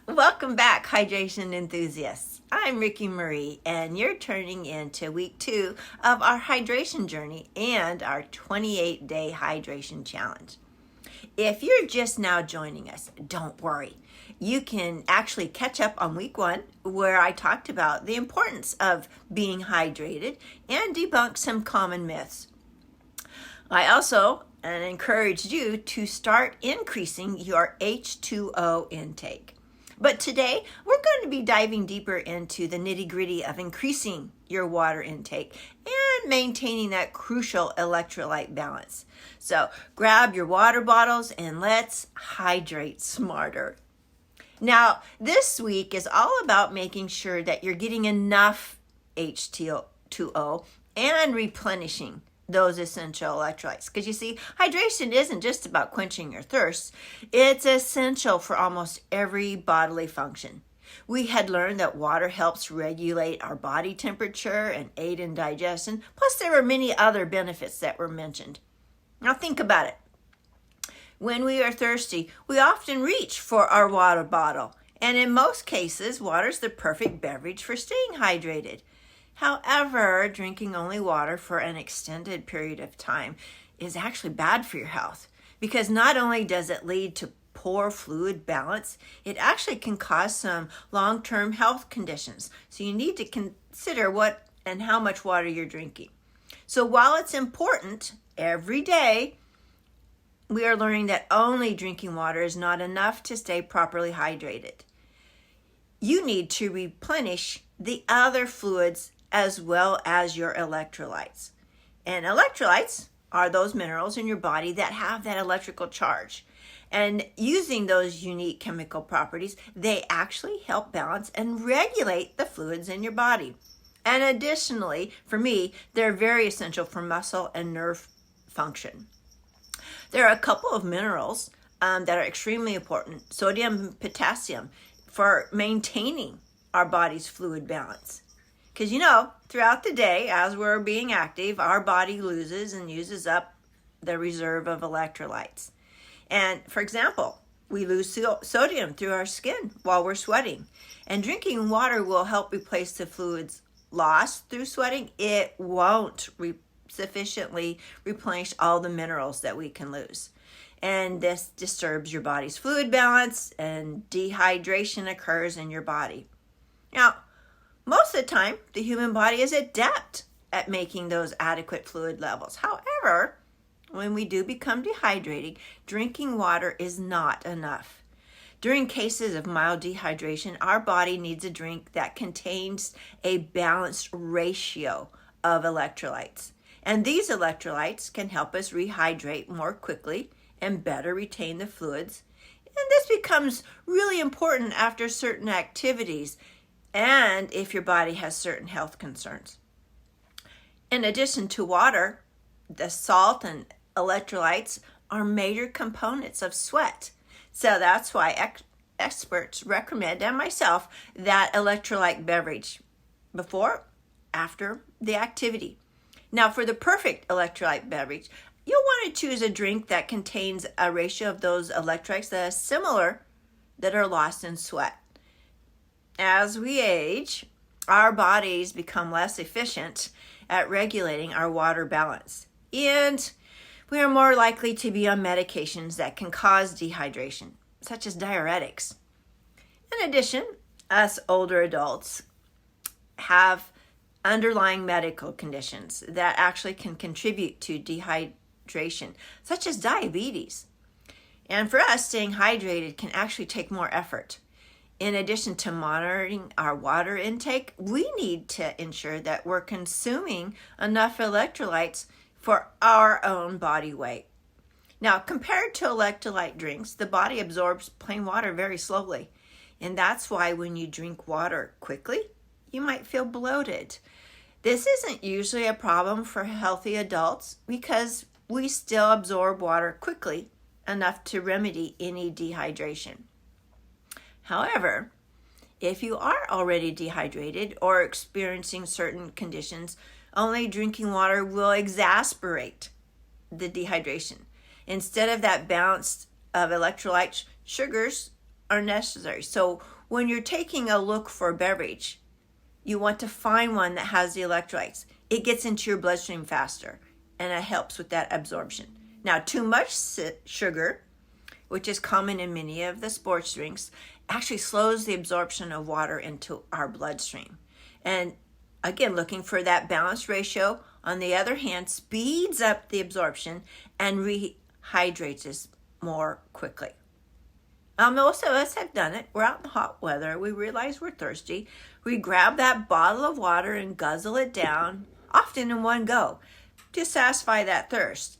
Welcome back, hydration enthusiasts. I'm Ricky Marie, and you're turning into week 2 of our hydration journey and our 28-day hydration challenge. If you're just now joining us, don't worry. You can actually catch up on week 1, where I talked about the importance of being hydrated and debunk some common myths. I also encouraged you to start increasing your H2O intake. But today, we're going to be diving deeper into the nitty-gritty of increasing your water intake and maintaining that crucial electrolyte balance. So grab your water bottles and let's hydrate smarter. Now, this week is all about making sure that you're getting enough H2O and replenishing those essential electrolytes. Because you see, hydration isn't just about quenching your thirst. It's essential for almost every bodily function. We had learned that water helps regulate our body temperature and aid in digestion. Plus, there were many other benefits that were mentioned. Now think about it. When we are thirsty, we often reach for our water bottle. And in most cases, water is the perfect beverage for staying hydrated. However, drinking only water for an extended period of time is actually bad for your health, because not only does it lead to poor fluid balance, it actually can cause some long-term health conditions. So you need to consider what and how much water you're drinking. So while it's important every day, we are learning that only drinking water is not enough to stay properly hydrated. You need to replenish the other fluids as well as your electrolytes. And electrolytes are those minerals in your body that have that electrical charge. And using those unique chemical properties, they actually help balance and regulate the fluids in your body. And additionally, for me, they're very essential for muscle and nerve function. There are a couple of minerals that are extremely important, sodium and potassium, for maintaining our body's fluid balance. Because throughout the day, as we're being active, our body loses and uses up the reserve of electrolytes. And for example, we lose sodium through our skin while we're sweating. And drinking water will help replace the fluids lost through sweating. It won't sufficiently replenish all the minerals that we can lose. And this disturbs your body's fluid balance, and dehydration occurs in your body. Now, most of the time, the human body is adept at making those adequate fluid levels. However, when we do become dehydrated, drinking water is not enough. During cases of mild dehydration, our body needs a drink that contains a balanced ratio of electrolytes. And these electrolytes can help us rehydrate more quickly and better retain the fluids. And this becomes really important after certain activities and if your body has certain health concerns. In addition to water, the salt and electrolytes are major components of sweat. So that's why experts recommend, and myself, that electrolyte beverage before, after the activity. Now, for the perfect electrolyte beverage, you'll want to choose a drink that contains a ratio of those electrolytes that is similar that are lost in sweat. As we age, our bodies become less efficient at regulating our water balance, and we are more likely to be on medications that can cause dehydration, such as diuretics. In addition, us older adults have underlying medical conditions that actually can contribute to dehydration, such as diabetes. And for us, staying hydrated can actually take more effort. In addition to monitoring our water intake, we need to ensure that we're consuming enough electrolytes for our own body weight. Now, compared to electrolyte drinks, the body absorbs plain water very slowly. And that's why when you drink water quickly, you might feel bloated. This isn't usually a problem for healthy adults because we still absorb water quickly enough to remedy any dehydration. However, if you are already dehydrated or experiencing certain conditions, only drinking water will exacerbate the dehydration. Instead of that balance of electrolytes, sugars are necessary. So When you're taking a look for a beverage, you want to find one that has the electrolytes. It gets into your bloodstream faster, and it helps with that absorption. Now, too much sugar, which is common in many of the sports drinks, actually slows the absorption of water into our bloodstream. And again, looking for that balanced ratio, on the other hand, speeds up the absorption and rehydrates us more quickly. Most of us have done it. We're out in hot weather. We realize we're thirsty. We grab that bottle of water and guzzle it down, often in one go, to satisfy that thirst.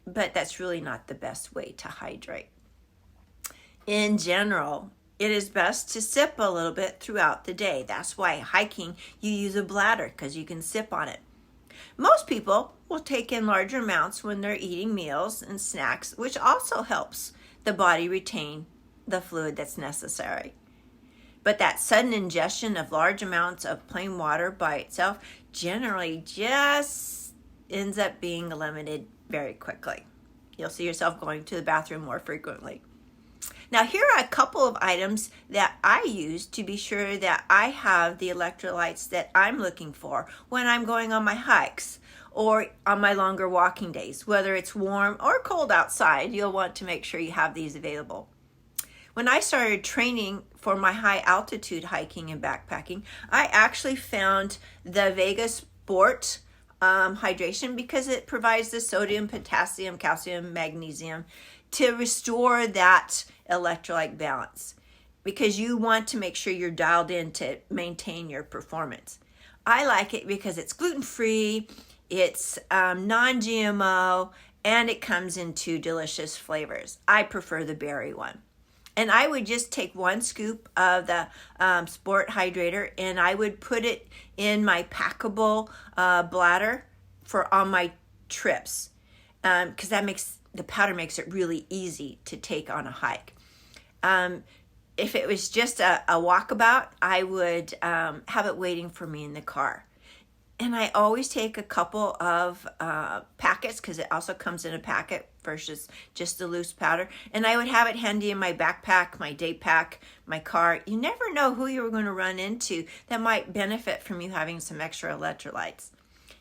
But that's really not the best way to hydrate. In general, it is best to sip a little bit throughout the day. That's why hiking, you use a bladder because you can sip on it. Most people will take in larger amounts when they're eating meals and snacks, which also helps the body retain the fluid that's necessary. But that sudden ingestion of large amounts of plain water by itself generally just ends up being eliminated very quickly. You'll see yourself going to the bathroom more frequently. Now, here are a couple of items that I use to be sure that I have the electrolytes that I'm looking for when I'm going on my hikes or on my longer walking days. Whether it's warm or cold outside, you'll want to make sure you have these available. When I started training for my high altitude hiking and backpacking, I actually found the Vega Sport hydration because it provides the sodium, potassium, calcium, magnesium to restore that electrolyte balance, because you want to make sure you're dialed in to maintain your performance. I like it because it's gluten-free, it's non-GMO, and it comes in 2 delicious flavors. I prefer the berry one. And I would just take 1 scoop of the Sport Hydrator, and I would put it in my packable bladder for on my trips, because the powder makes it really easy to take on a hike. If it was just a walkabout, I would have it waiting for me in the car. And I always take a couple of packets, because it also comes in a packet versus just the loose powder. And I would have it handy in my backpack, my day pack, my car. You never know who you're going to run into that might benefit from you having some extra electrolytes.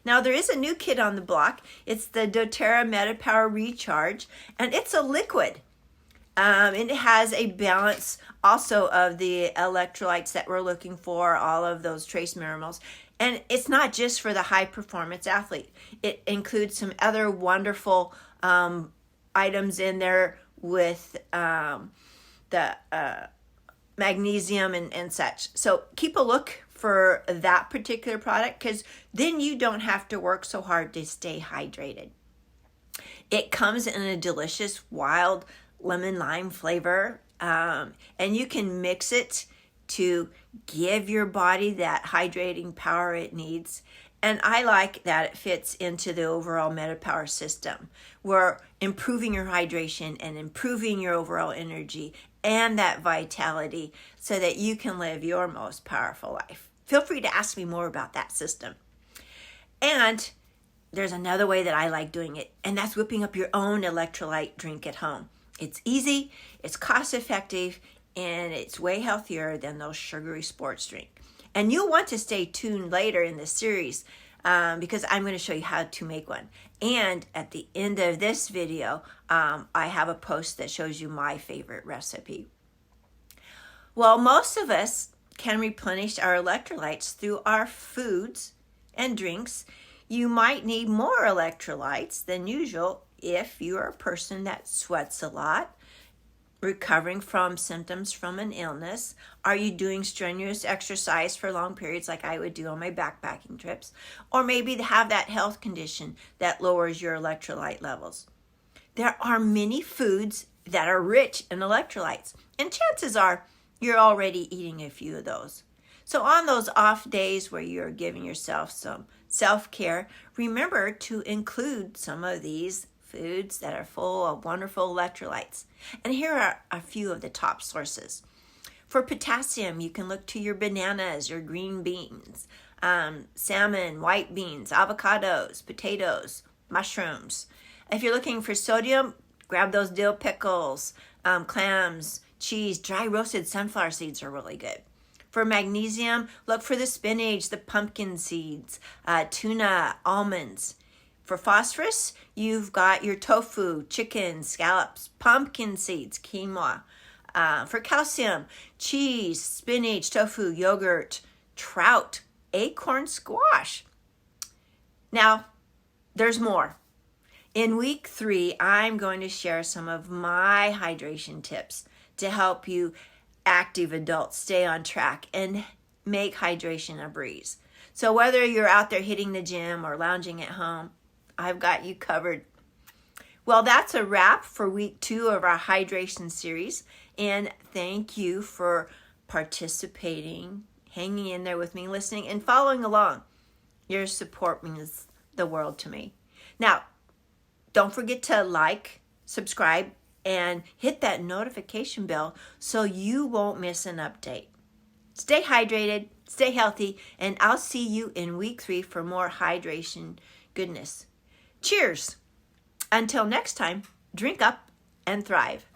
Now, there is a new kid on the block. It's the doTERRA MetaPower Recharge, and it's a liquid. And it has a balance also of the electrolytes that we're looking for, all of those trace minerals. And it's not just for the high performance athlete. It includes some other wonderful items in there with the magnesium and such. So keep a look for that particular product, because then you don't have to work so hard to stay hydrated. It comes in a delicious wild lemon lime flavor, and you can mix it to give your body that hydrating power it needs. And I like that it fits into the overall MetaPower system. We're improving your hydration and improving your overall energy and that vitality so that you can live your most powerful life. Feel free to ask me more about that system. And there's another way that I like doing it, and that's whipping up your own electrolyte drink at home. It's easy, it's cost effective, and it's way healthier than those sugary sports drinks. And you'll want to stay tuned later in this series because I'm going to show you how to make one. And at the end of this video, I have a post that shows you my favorite recipe. Well, most of us can replenish our electrolytes through our foods and drinks. You might need more electrolytes than usual if you're a person that sweats a lot, recovering from symptoms from an illness. Are you doing strenuous exercise for long periods like I would do on my backpacking trips? Or maybe have that health condition that lowers your electrolyte levels. There are many foods that are rich in electrolytes, and chances are you're already eating a few of those. So on those off days where you're giving yourself some self-care, remember to include some of these foods that are full of wonderful electrolytes. And here are a few of the top sources. For potassium, you can look to your bananas, your green beans, salmon, white beans, avocados, potatoes, mushrooms. If you're looking for sodium, grab those dill pickles, clams, cheese, dry roasted sunflower seeds are really good. For magnesium, look for the spinach, the pumpkin seeds, tuna, almonds. For phosphorus, you've got your tofu, chicken, scallops, pumpkin seeds, quinoa. For calcium, cheese, spinach, tofu, yogurt, trout, acorn squash. Now, there's more. In week 3, I'm going to share some of my hydration tips to help you active adults stay on track and make hydration a breeze. So whether you're out there hitting the gym or lounging at home, I've got you covered. Well, that's a wrap for week 2 of our hydration series. And thank you for participating, hanging in there with me, listening, and following along. Your support means the world to me. Now, don't forget to like, subscribe, and hit that notification bell so you won't miss an update. Stay hydrated, stay healthy, and I'll see you in week 3 for more hydration goodness. Cheers! Until next time, drink up and thrive.